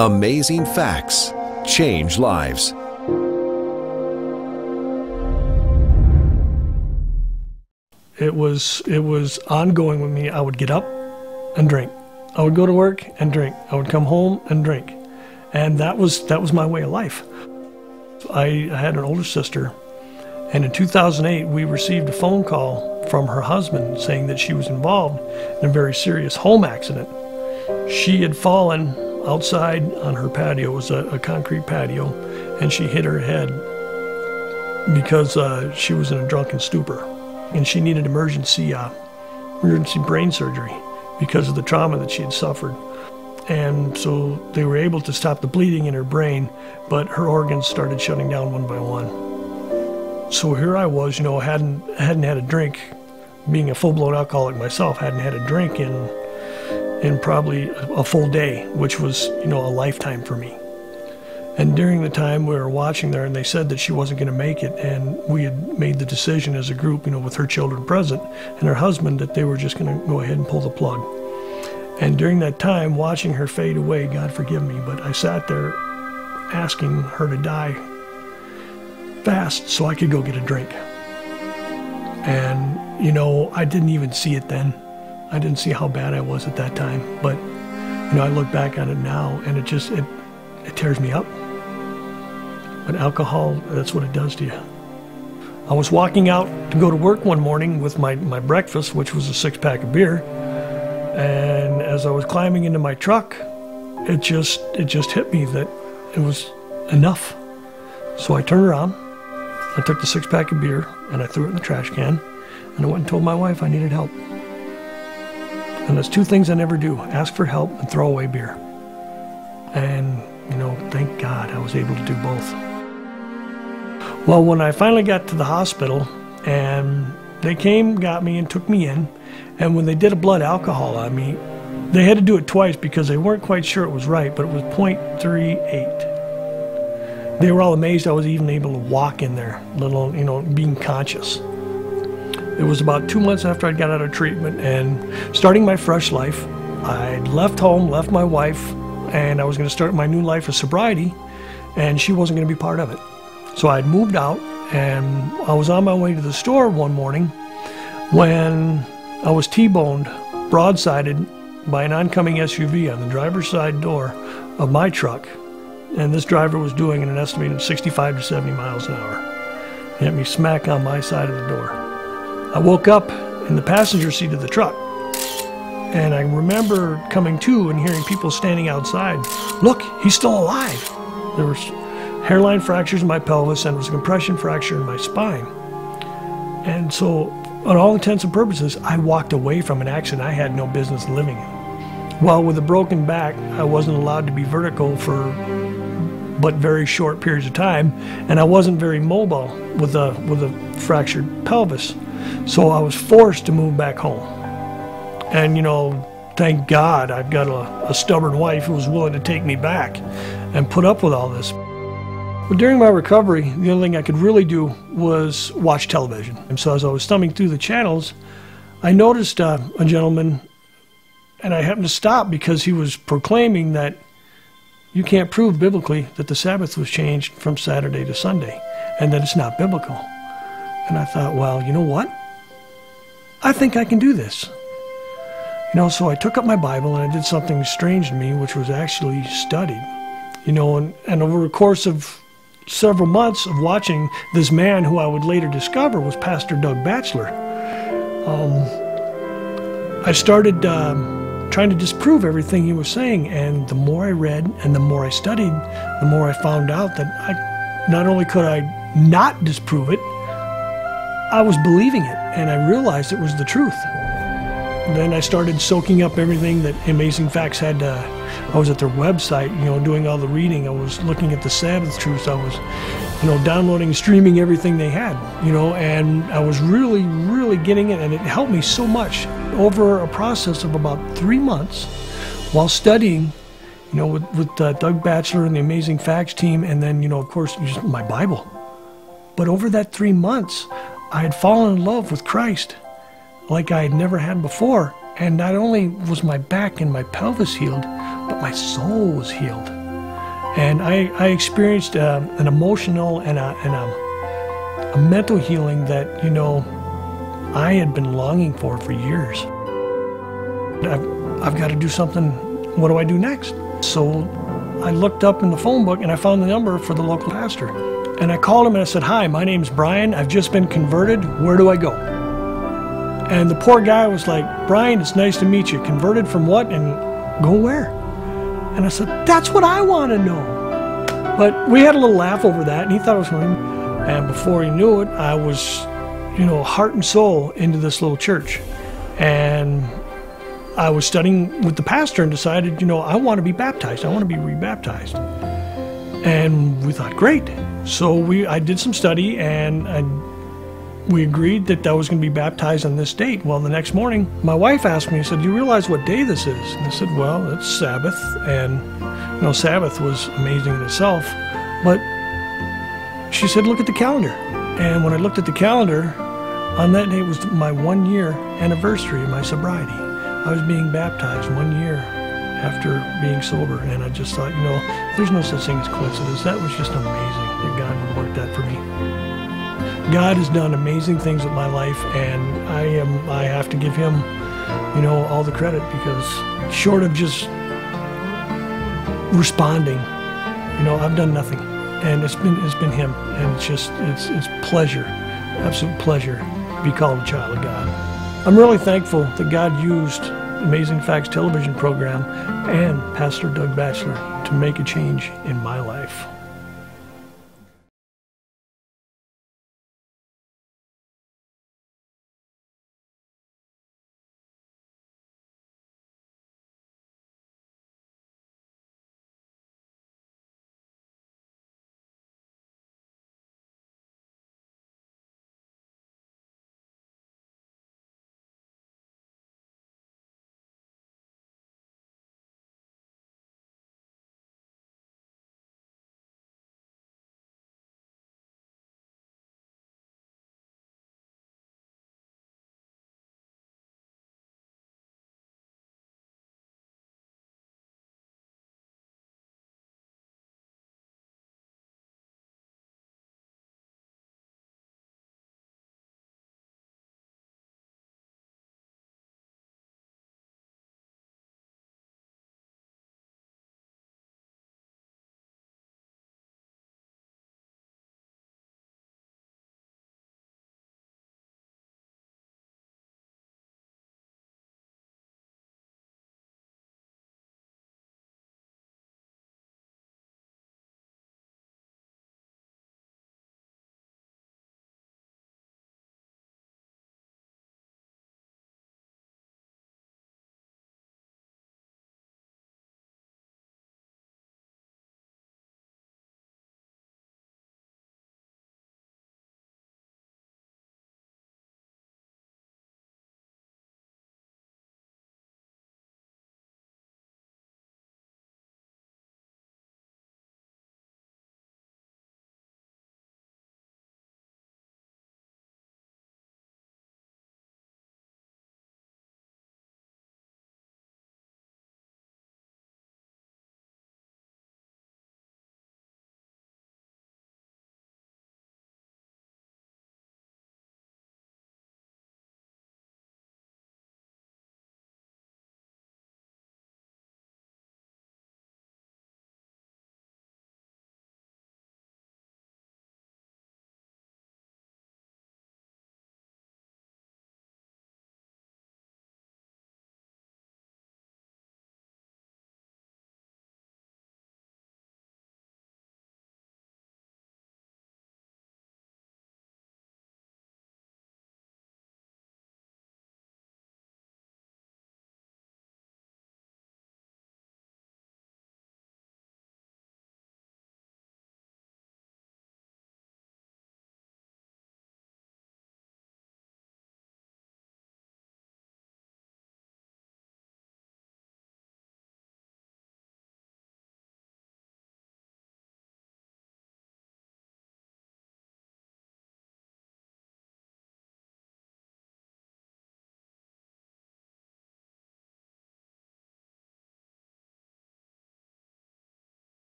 Amazing facts change lives. It was ongoing with me. I would get up and drink. I would go to work and drink. I would come home and drink. And that was my way of life. I had an older sister, and in 2008 we received a phone call from her husband saying that she was involved in a very serious home accident. She had fallen outside on her patio. It was a concrete patio, and she hit her head because she was in a drunken stupor, and she needed emergency brain surgery because of the trauma that she had suffered. And so they were able to stop the bleeding in her brain, but her organs started shutting down one by one. So here I was, hadn't had a drink, being a full-blown alcoholic myself, hadn't had a drink in probably a full day, which was, a lifetime for me. And during the time we were watching there, and they said that she wasn't going to make it, and we had made the decision as a group, with her children present and her husband, that they were just going to go ahead and pull the plug. And during that time, watching her fade away, God forgive me, but I sat there asking her to die fast so I could go get a drink. And, I didn't even see it then. I didn't see how bad I was at that time. But, I look back on it now, and it tears me up. But alcohol, that's what it does to you. I was walking out to go to work one morning with my breakfast, which was a 6-pack of beer. And as I was climbing into my truck, it just hit me that it was enough. So I turned around, I took the 6-pack of beer, and I threw it in the trash can, and I went and told my wife I needed help. And there's 2 things I never do: ask for help and throw away beer. And, thank God I was able to do both. Well, when I finally got to the hospital, and they came, got me, and took me in, and when they did a blood alcohol on me, they had to do it twice because they weren't quite sure it was right, but it was 0.38. They were all amazed I was even able to walk in there, let alone, being conscious. It was about 2 months after I got out of treatment and starting my fresh life. I'd left home, left my wife, and I was going to start my new life of sobriety, and she wasn't going to be part of it. So I'd moved out, and I was on my way to the store one morning when I was T-boned, broadsided by an oncoming SUV on the driver's side door of my truck. And this driver was doing an estimated 65 to 70 miles an hour. He hit me smack on my side of the door. I woke up in the passenger seat of the truck. And I remember coming to and hearing people standing outside. Look, he's still alive. There was hairline fractures in my pelvis, and there was a compression fracture in my spine. And so, on all intents and purposes, I walked away from an accident I had no business living in. Well, with a broken back, I wasn't allowed to be vertical for but very short periods of time, and I wasn't very mobile with a fractured pelvis. So I was forced to move back home. And, thank God I've got a stubborn wife who was willing to take me back and put up with all this. But during my recovery, the only thing I could really do was watch television. And so as I was thumbing through the channels, I noticed a gentleman, and I happened to stop because he was proclaiming that you can't prove biblically that the Sabbath was changed from Saturday to Sunday, and that it's not biblical. And I thought, well, you know what? I think I can do this. So I took up my Bible and I did something strange to me, which was actually studied. And over the course of several months of watching this man, who I would later discover was Pastor Doug Batchelor, I started trying to disprove everything he was saying. And the more I read and the more I studied, the more I found out that not only could I not disprove it, I was believing it, and I realized it was the truth. Then I started soaking up everything that Amazing Facts had. I was at their website, doing all the reading. I was looking at the Sabbath truths. I was, downloading, streaming everything they had, and I was really, really getting it, and it helped me so much over a process of about 3 months while studying, with Doug Batchelor and the Amazing Facts team, and then, of course, just my Bible. But over that 3 months, I had fallen in love with Christ like I had never had before. And not only was my back and my pelvis healed, but my soul was healed. And I experienced an emotional and a mental healing that, you know, I had been longing for years. I've got to do something. What do I do next? So I looked up in the phone book and I found the number for the local pastor. And I called him and I said, "Hi, my name's Brian. I've just been converted. Where do I go?" And the poor guy was like, "Brian, it's nice to meet you. Converted from what and go where?" And I said, "That's what I want to know." But we had a little laugh over that, and he thought it was funny. And before he knew it, I was, you know, heart and soul into this little church. And I was studying with the pastor and decided, you know, I want to be baptized. I want to be rebaptized. And we thought, great. So I did some study, and we agreed that I was going to be baptized on this date. Well, the next morning, my wife asked me, she said, "Do you realize what day this is?" And I said, "Well, it's Sabbath." And, you know, Sabbath was amazing in itself. But she said, "Look at the calendar." And when I looked at the calendar, on that day was my 1-year anniversary of my sobriety. I was being baptized 1 year after being sober. And I just thought, you know, there's no such thing as coincidence. That was just amazing that God would work that for me. God has done amazing things with my life, and I have to give him, you know, all the credit, because short of just responding, you know, I've done nothing. And it's been him, and it's pleasure, absolute pleasure to be called a child of God. I'm really thankful that God used Amazing Facts television program and Pastor Doug Batchelor to make a change in my life.